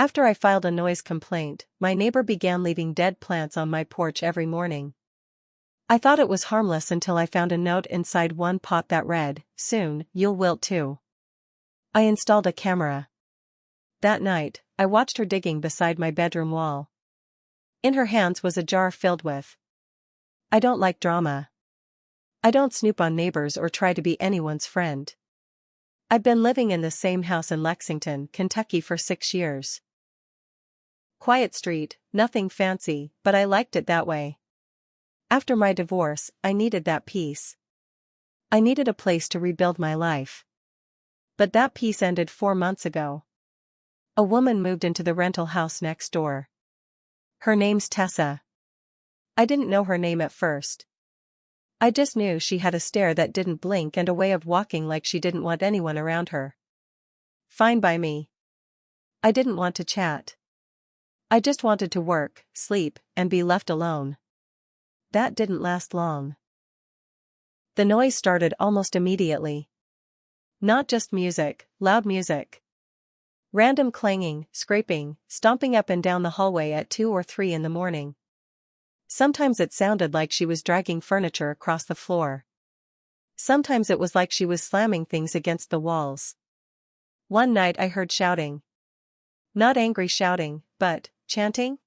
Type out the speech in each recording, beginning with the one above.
After I filed a noise complaint, my neighbor began leaving dead plants on my porch every morning. I thought it was harmless until I found a note inside one pot that read, "Soon, you'll wilt too." I installed a camera. That night, I watched her digging beside my bedroom wall. In her hands was a jar filled with. I don't like drama. I don't snoop on neighbors or try to be anyone's friend. I've been living in the same house in Lexington, Kentucky for 6 years. Quiet street, nothing fancy, but I liked it that way. After my divorce, I needed that peace. I needed a place to rebuild my life. But that peace ended 4 months ago. A woman moved into the rental house next door. Her name's Tessa. I didn't know her name at first. I just knew she had a stare that didn't blink and a way of walking like she didn't want anyone around her. Fine by me. I didn't want to chat. I just wanted to work, sleep, and be left alone. That didn't last long. The noise started almost immediately. Not just music, loud music. Random clanging, scraping, stomping up and down the hallway at 2 or 3 in the morning. Sometimes it sounded like she was dragging furniture across the floor. Sometimes it was like she was slamming things against the walls. One night I heard shouting. Not angry shouting, but chanting?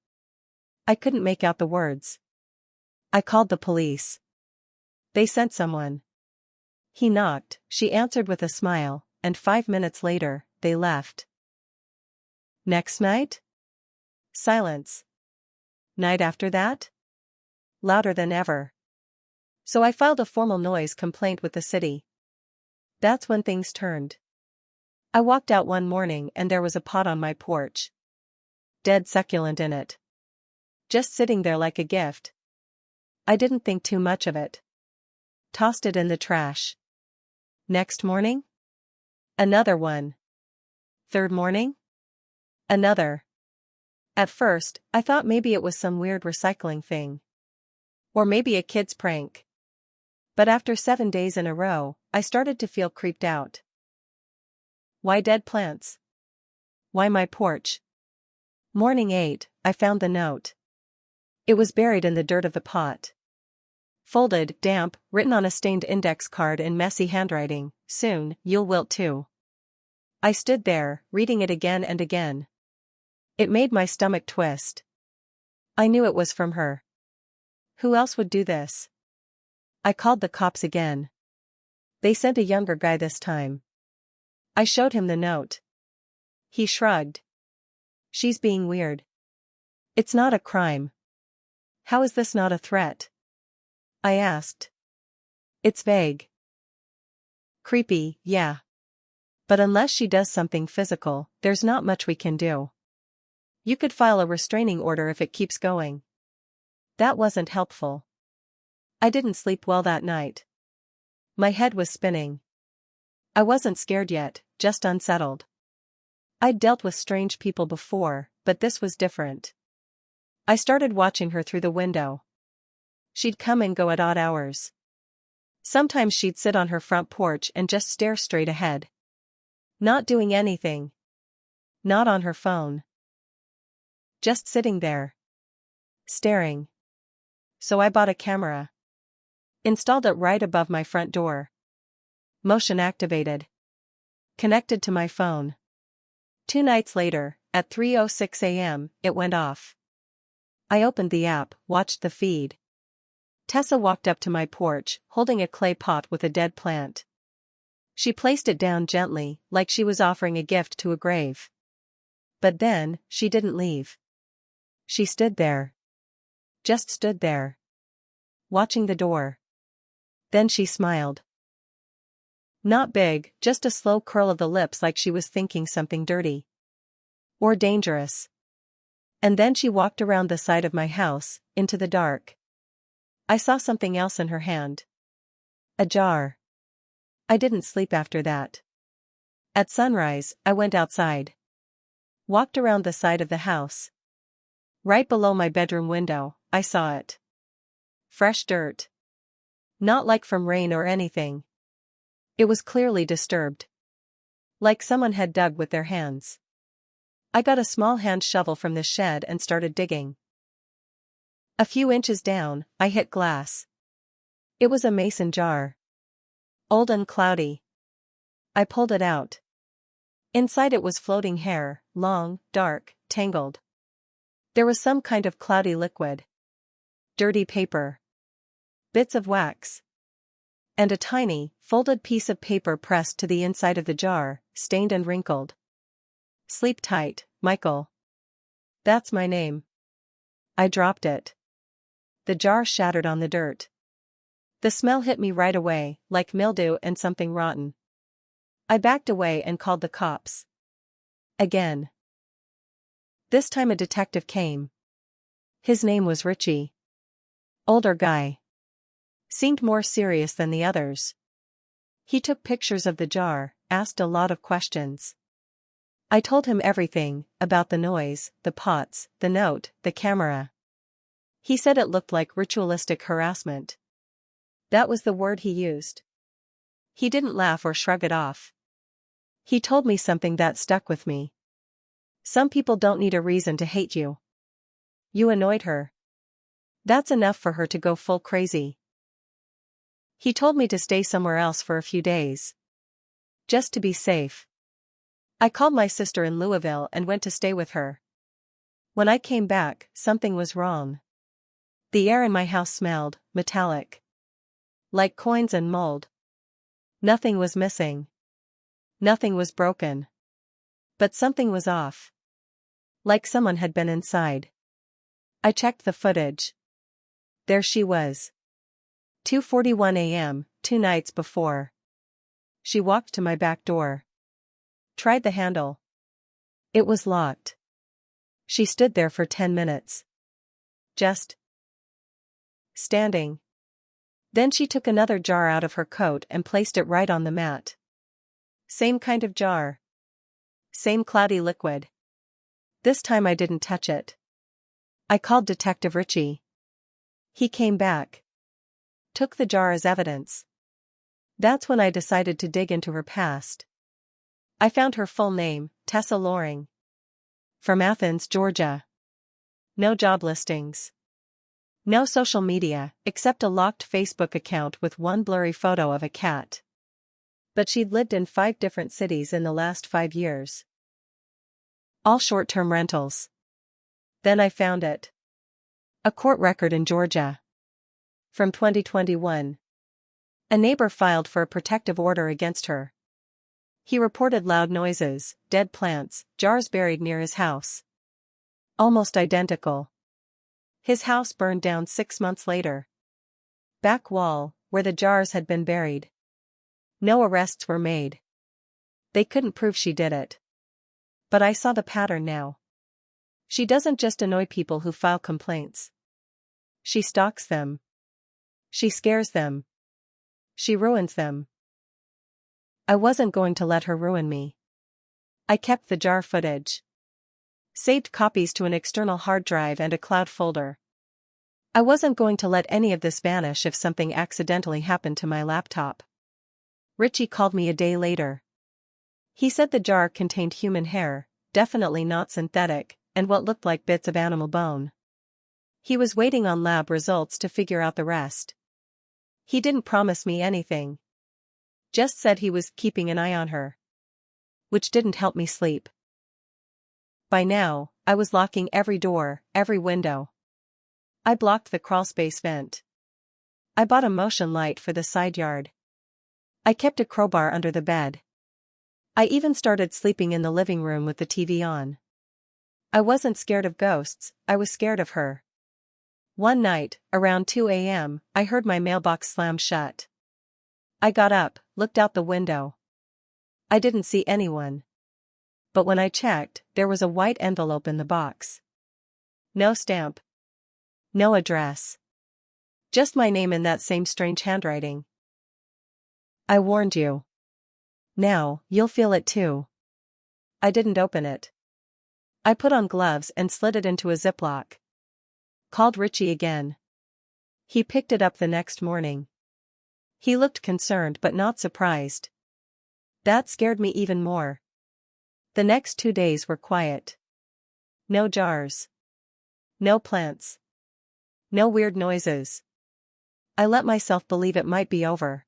I couldn't make out the words. I called the police. They sent someone. He knocked, she answered with a smile, and 5 minutes later, they left. Next night? Silence. Night after that? Louder than ever. So I filed a formal noise complaint with the city. That's when things turned. I walked out one morning and there was a pot on my porch. Dead succulent in it. Just sitting there like a gift. I didn't think too much of it. Tossed it in the trash. Next morning? Another one. Third morning? Another. At first, I thought maybe it was some weird recycling thing. Or maybe a kid's prank. But after 7 days in a row, I started to feel creeped out. Why dead plants? Why my porch? Morning 8, I found the note. It was buried in the dirt of the pot. Folded, damp, written on a stained index card in messy handwriting, "Soon, you'll wilt too." I stood there, reading it again and again. It made my stomach twist. I knew it was from her. Who else would do this? I called the cops again. They sent a younger guy this time. I showed him the note. He shrugged. She's being weird. It's not a crime. How is this not a threat? I asked. It's vague. Creepy, yeah. But unless she does something physical, there's not much we can do. You could file a restraining order if it keeps going. That wasn't helpful. I didn't sleep well that night. My head was spinning. I wasn't scared yet, just unsettled. I'd dealt with strange people before, but this was different. I started watching her through the window. She'd come and go at odd hours. Sometimes she'd sit on her front porch and just stare straight ahead. Not doing anything. Not on her phone. Just sitting there. Staring. So I bought a camera. Installed it right above my front door. Motion activated. Connected to my phone. 2 nights later, at 3:06 a.m., it went off. I opened the app, watched the feed. Tessa walked up to my porch, holding a clay pot with a dead plant. She placed it down gently, like she was offering a gift to a grave. But then, she didn't leave. She stood there. Just stood there. Watching the door. Then she smiled. Not big, just a slow curl of the lips like she was thinking something dirty. Or dangerous. And then she walked around the side of my house, into the dark. I saw something else in her hand. A jar. I didn't sleep after that. At sunrise, I went outside. Walked around the side of the house. Right below my bedroom window, I saw it. Fresh dirt. Not like from rain or anything. It was clearly disturbed. Like someone had dug with their hands. I got a small hand shovel from the shed and started digging. A few inches down, I hit glass. It was a mason jar. Old and cloudy. I pulled it out. Inside it was floating hair, long, dark, tangled. There was some kind of cloudy liquid. Dirty paper. Bits of wax. And a tiny, folded piece of paper pressed to the inside of the jar, stained and wrinkled. Sleep tight, Michael. That's my name. I dropped it. The jar shattered on the dirt. The smell hit me right away, like mildew and something rotten. I backed away and called the cops. Again. This time a detective came. His name was Richie. Older guy. Seemed more serious than the others. He took pictures of the jar, asked a lot of questions. I told him everything, about the noise, the pots, the note, the camera. He said it looked like ritualistic harassment. That was the word he used. He didn't laugh or shrug it off. He told me something that stuck with me. Some people don't need a reason to hate you. You annoyed her. That's enough for her to go full crazy. He told me to stay somewhere else for a few days. Just to be safe. I called my sister in Louisville and went to stay with her. When I came back, something was wrong. The air in my house smelled metallic. Like coins and mold. Nothing was missing. Nothing was broken. But something was off. Like someone had been inside. I checked the footage. There she was. 2:41 a.m., 2 nights before. She walked to my back door. Tried the handle. It was locked. She stood there for 10 minutes. Just standing. Then she took another jar out of her coat and placed it right on the mat. Same kind of jar. Same cloudy liquid. This time I didn't touch it. I called Detective Richie. He came back. Took the jar as evidence. That's when I decided to dig into her past. I found her full name, Tessa Loring. From Athens, Georgia. No job listings. No social media, except a locked Facebook account with one blurry photo of a cat. But she'd lived in 5 different cities in the last 5 years. All short-term rentals. Then I found it. A court record in Georgia. From 2021. A neighbor filed for a protective order against her. He reported loud noises, dead plants, jars buried near his house. Almost identical. His house burned down 6 months later. Back wall, where the jars had been buried. No arrests were made. They couldn't prove she did it. But I saw the pattern now. She doesn't just annoy people who file complaints. She stalks them. She scares them. She ruins them. I wasn't going to let her ruin me. I kept the jar footage. Saved copies to an external hard drive and a cloud folder. I wasn't going to let any of this vanish if something accidentally happened to my laptop. Richie called me a day later. He said the jar contained human hair, definitely not synthetic, and what looked like bits of animal bone. He was waiting on lab results to figure out the rest. He didn't promise me anything. Just said he was keeping an eye on her. Which didn't help me sleep. By now, I was locking every door, every window. I blocked the crawlspace vent. I bought a motion light for the side yard. I kept a crowbar under the bed. I even started sleeping in the living room with the TV on. I wasn't scared of ghosts, I was scared of her. One night, around 2 a.m., I heard my mailbox slam shut. I got up, looked out the window. I didn't see anyone. But when I checked, there was a white envelope in the box. No stamp. No address. Just my name in that same strange handwriting. I warned you. Now, you'll feel it too. I didn't open it. I put on gloves and slid it into a Ziploc. Called Richie again. He picked it up the next morning. He looked concerned but not surprised. That scared me even more. The next 2 days were quiet. No jars. No plants. No weird noises. I let myself believe it might be over.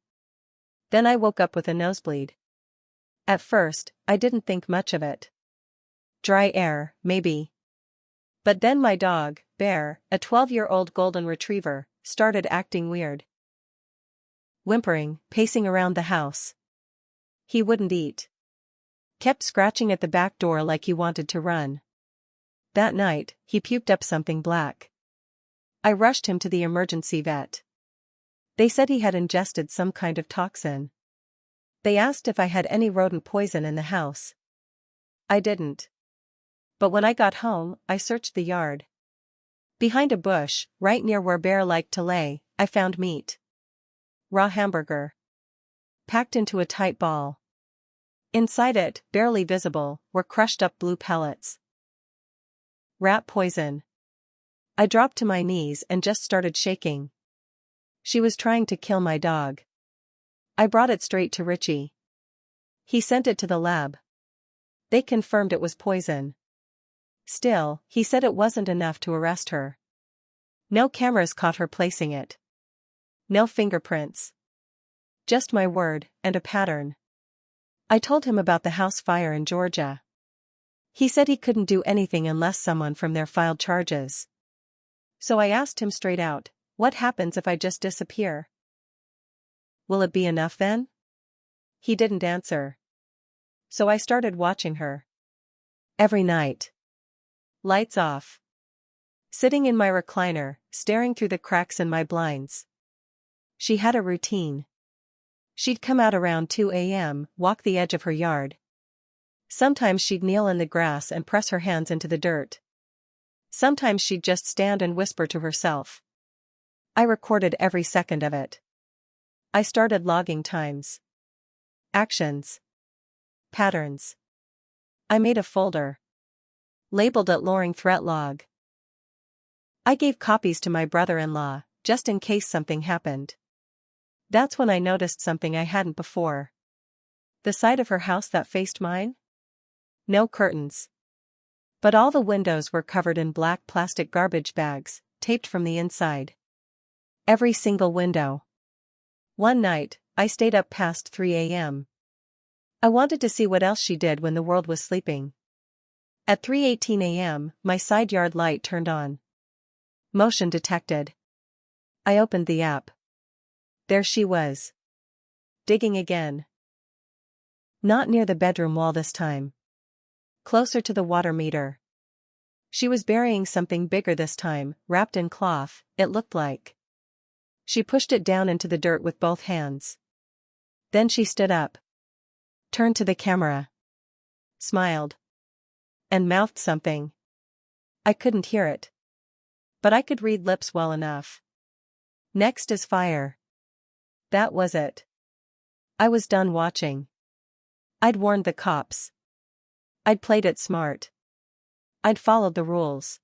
Then I woke up with a nosebleed. At first, I didn't think much of it. Dry air, maybe. But then my dog, Bear, a 12-year-old golden retriever, started acting weird. Whimpering, pacing around the house. He wouldn't eat. Kept scratching at the back door like he wanted to run. That night, he puked up something black. I rushed him to the emergency vet. They said he had ingested some kind of toxin. They asked if I had any rodent poison in the house. I didn't. But when I got home, I searched the yard. Behind a bush, right near where Bear liked to lay, I found meat. Raw hamburger. Packed into a tight ball. Inside it, barely visible, were crushed up blue pellets. Rat poison. I dropped to my knees and just started shaking. She was trying to kill my dog. I brought it straight to Richie. He sent it to the lab. They confirmed it was poison. Still, he said it wasn't enough to arrest her. No cameras caught her placing it. No fingerprints. Just my word, and a pattern. I told him about the house fire in Georgia. He said he couldn't do anything unless someone from there filed charges. So I asked him straight out, what happens if I just disappear? Will it be enough then? He didn't answer. So I started watching her. Every night. Lights off. Sitting in my recliner, staring through the cracks in my blinds. She had a routine. She'd come out around 2 a.m., walk the edge of her yard. Sometimes she'd kneel in the grass and press her hands into the dirt. Sometimes she'd just stand and whisper to herself. I recorded every second of it. I started logging times. Actions. Patterns. I made a folder. Labeled it Luring Threat Log. I gave copies to my brother-in-law, just in case something happened. That's when I noticed something I hadn't before. The side of her house that faced mine? No curtains. But all the windows were covered in black plastic garbage bags, taped from the inside. Every single window. One night, I stayed up past 3 a.m. I wanted to see what else she did when the world was sleeping. At 3:18 a.m., my side yard light turned on. Motion detected. I opened the app. There she was. Digging again. Not near the bedroom wall this time. Closer to the water meter. She was burying something bigger this time, wrapped in cloth, it looked like. She pushed it down into the dirt with both hands. Then she stood up. Turned to the camera. Smiled. And mouthed something. I couldn't hear it. But I could read lips well enough. Next is fire. That was it. I was done watching. I'd warned the cops. I'd played it smart. I'd followed the rules.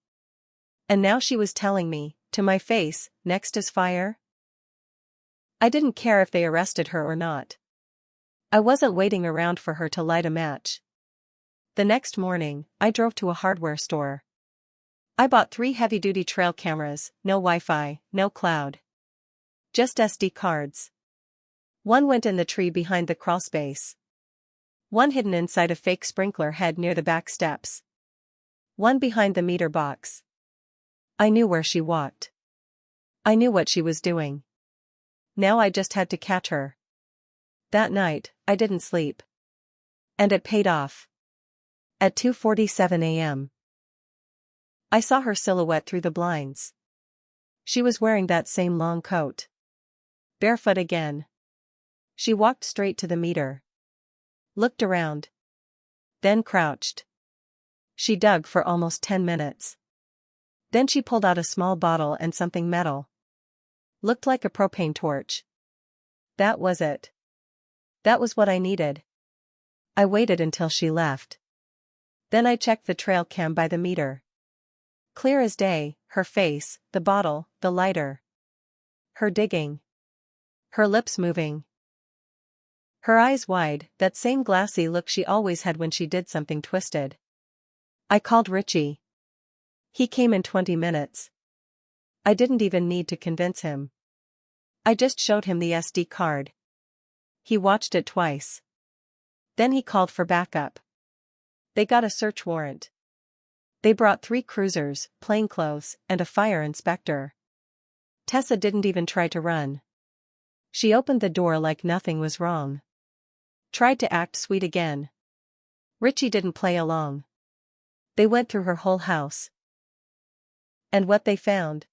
And now she was telling me, to my face, next is fire? I didn't care if they arrested her or not. I wasn't waiting around for her to light a match. The next morning, I drove to a hardware store. I bought 3 heavy-duty trail cameras, no Wi-Fi, no cloud. Just SD cards. One went in the tree behind the crawlspace. One hidden inside a fake sprinkler head near the back steps. One behind the meter box. I knew where she walked. I knew what she was doing. Now I just had to catch her. That night, I didn't sleep. And it paid off. At 2:47 a.m. I saw her silhouette through the blinds. She was wearing that same long coat. Barefoot again. She walked straight to the meter. Looked around. Then crouched. She dug for almost 10 minutes. Then she pulled out a small bottle and something metal. Looked like a propane torch. That was it. That was what I needed. I waited until she left. Then I checked the trail cam by the meter. Clear as day, her face, the bottle, the lighter. Her digging. Her lips moving. Her eyes wide, that same glassy look she always had when she did something twisted. I called Richie. He came in 20 minutes. I didn't even need to convince him. I just showed him the SD card. He watched it twice. Then he called for backup. They got a search warrant. They brought 3 cruisers, plainclothes, and a fire inspector. Tessa didn't even try to run. She opened the door like nothing was wrong. Tried to act sweet again. Richie didn't play along. They went through her whole house. And what they found?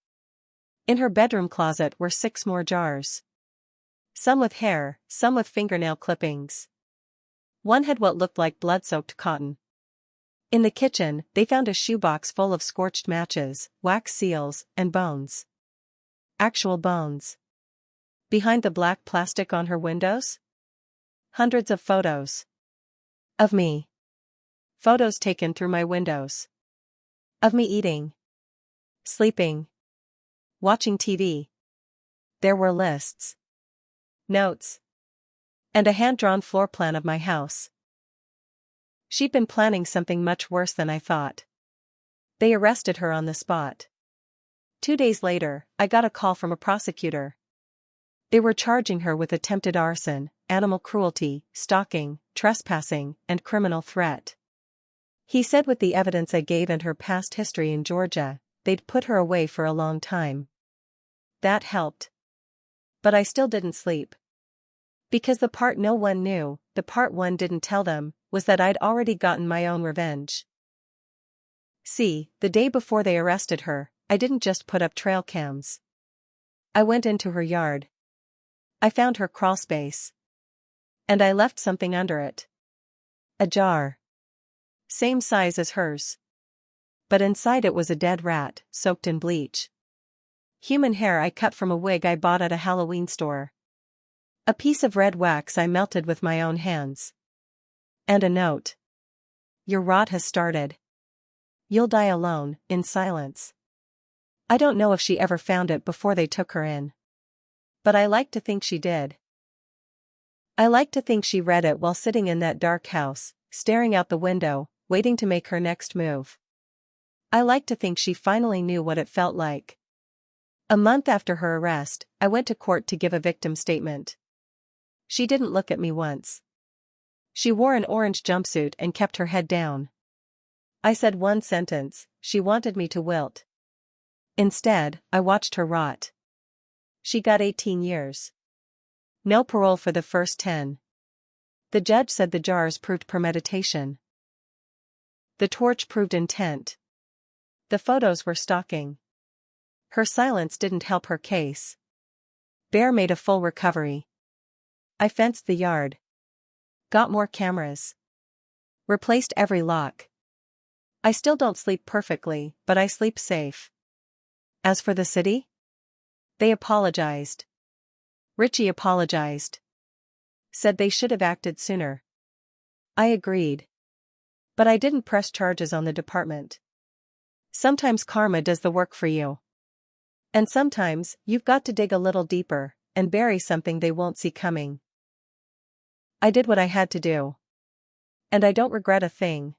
In her bedroom closet were 6 more jars. Some with hair, some with fingernail clippings. One had what looked like blood-soaked cotton. In the kitchen, they found a shoebox full of scorched matches, wax seals, and bones. Actual bones. Behind the black plastic on her windows? Hundreds of photos. Of me. Photos taken through my windows. Of me eating. Sleeping. Watching TV. There were lists. Notes. And a hand-drawn floor plan of my house. She'd been planning something much worse than I thought. They arrested her on the spot. 2 days later, I got a call from a prosecutor. They were charging her with attempted arson, animal cruelty, stalking, trespassing, and criminal threat. He said with the evidence I gave and her past history in Georgia, they'd put her away for a long time. That helped. But I still didn't sleep. Because the part no one knew, the part one didn't tell them, was that I'd already gotten my own revenge. See, the day before they arrested her, I didn't just put up trail cams. I went into her yard. I found her crawl space. And I left something under it. A jar. Same size as hers. But inside it was a dead rat, soaked in bleach. Human hair I cut from a wig I bought at a Halloween store. A piece of red wax I melted with my own hands. And a note. Your rot has started. You'll die alone, in silence. I don't know if she ever found it before they took her in. But I like to think she did. I like to think she read it while sitting in that dark house, staring out the window, waiting to make her next move. I like to think she finally knew what it felt like. A month after her arrest, I went to court to give a victim statement. She didn't look at me once. She wore an orange jumpsuit and kept her head down. I said one sentence, she wanted me to wilt. Instead, I watched her rot. She got 18 years. No parole for the first 10. The judge said the jars proved premeditation. The torch proved intent. The photos were stalking. Her silence didn't help her case. Bear made a full recovery. I fenced the yard. Got more cameras. Replaced every lock. I still don't sleep perfectly, but I sleep safe. As for the city? They apologized. Richie apologized. Said they should have acted sooner. I agreed. But I didn't press charges on the department. Sometimes karma does the work for you. And sometimes, you've got to dig a little deeper, and bury something they won't see coming. I did what I had to do. And I don't regret a thing.